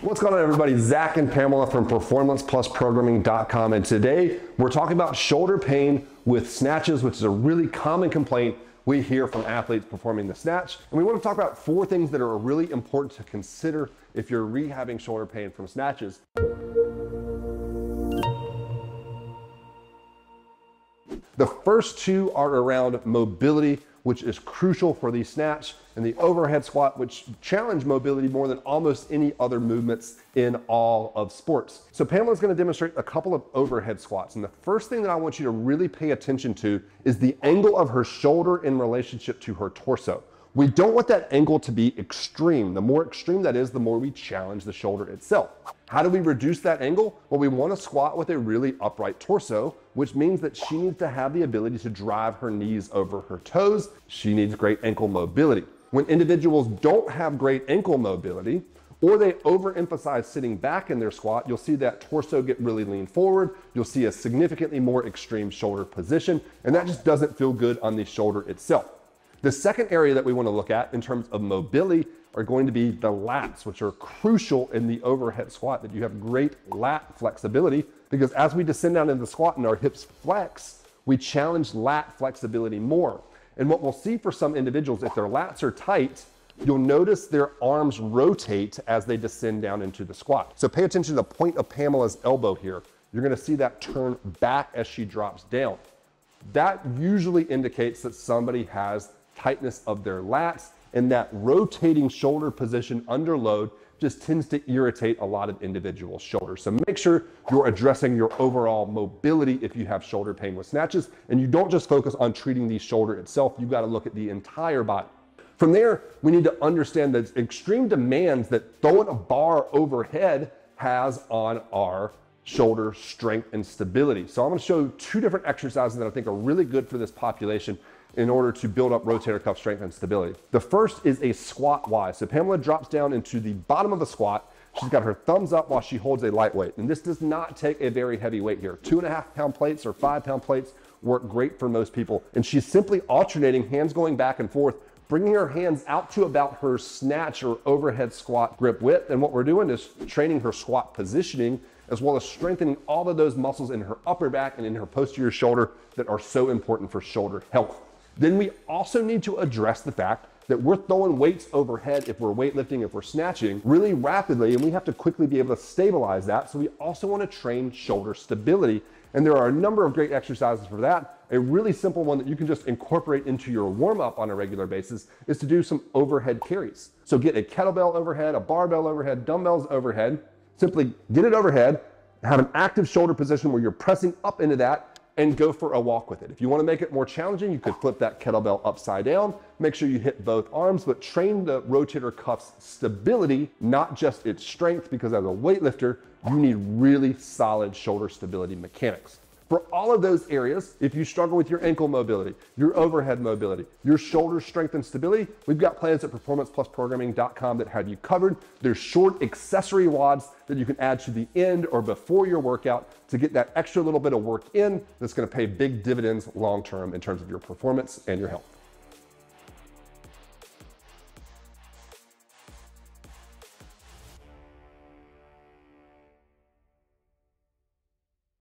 What's going on, everybody? Zach and Pamela from PerformancePlusProgramming.com, and today we're talking about shoulder pain with snatches, which is a really common complaint we hear from athletes performing the snatch. And we want to talk about 4 things that are really important to consider if you're rehabbing shoulder pain from snatches. The first 2 are around mobility, which is crucial for the snatch, and the overhead squat, which challenge mobility more than almost any other movements in all of sports. So Pamela's gonna demonstrate a couple of overhead squats. And the first thing that I want you to really pay attention to is the angle of her shoulder in relationship to her torso. We don't want that angle to be extreme. The more extreme that is, the more we challenge the shoulder itself. How do we reduce that angle? Well, we want to squat with a really upright torso, which means that she needs to have the ability to drive her knees over her toes. She needs great ankle mobility. When individuals don't have great ankle mobility, or they overemphasize sitting back in their squat, you'll see that torso get really lean forward. You'll see a significantly more extreme shoulder position, and that just doesn't feel good on the shoulder itself. The second area that we want to look at in terms of mobility are going to be the lats, which are crucial in the overhead squat, that you have great lat flexibility, because as we descend down into the squat and our hips flex, we challenge lat flexibility more. And what we'll see for some individuals, if their lats are tight, you'll notice their arms rotate as they descend down into the squat. So pay attention to the point of Pamela's elbow here. You're going to see that turn back as she drops down. That usually indicates that somebody has tightness of their lats, and that rotating shoulder position under load just tends to irritate a lot of individual shoulders. So make sure you're addressing your overall mobility if you have shoulder pain with snatches, and you don't just focus on treating the shoulder itself. You've got to look at the entire body. From there, we need to understand the extreme demands that throwing a bar overhead has on our shoulder strength and stability. So I'm going to show 2 different exercises that I think are really good for this population in order to build up rotator cuff strength and stability. The first is a squat Y. So Pamela drops down into the bottom of the squat. She's got her thumbs up while she holds a light weight. And this does not take a very heavy weight here. 2.5 pound plates or 5 pound plates work great for most people. And she's simply alternating, hands going back and forth, bringing her hands out to about her snatch or overhead squat grip width. And what we're doing is training her squat positioning, as well as strengthening all of those muscles in her upper back and in her posterior shoulder that are so important for shoulder health. Then we also need to address the fact that we're throwing weights overhead if we're weightlifting, if we're snatching really rapidly, and we have to quickly be able to stabilize that. So we also want to train shoulder stability. And there are a number of great exercises for that. A really simple one that you can just incorporate into your warm-up on a regular basis is to do some overhead carries. So get a kettlebell overhead, a barbell overhead, dumbbells overhead. Simply get it overhead, have an active shoulder position where you're pressing up into that, and go for a walk with it. If you want to make it more challenging, you could flip that kettlebell upside down. Make sure you hit both arms, but train the rotator cuff's stability, not just its strength, because as a weightlifter, you need really solid shoulder stability mechanics. For all of those areas, if you struggle with your ankle mobility, your overhead mobility, your shoulder strength and stability, we've got plans at PerformancePlusProgramming.com that have you covered. There's short accessory wads that you can add to the end or before your workout to get that extra little bit of work in that's going to pay big dividends long-term in terms of your performance and your health.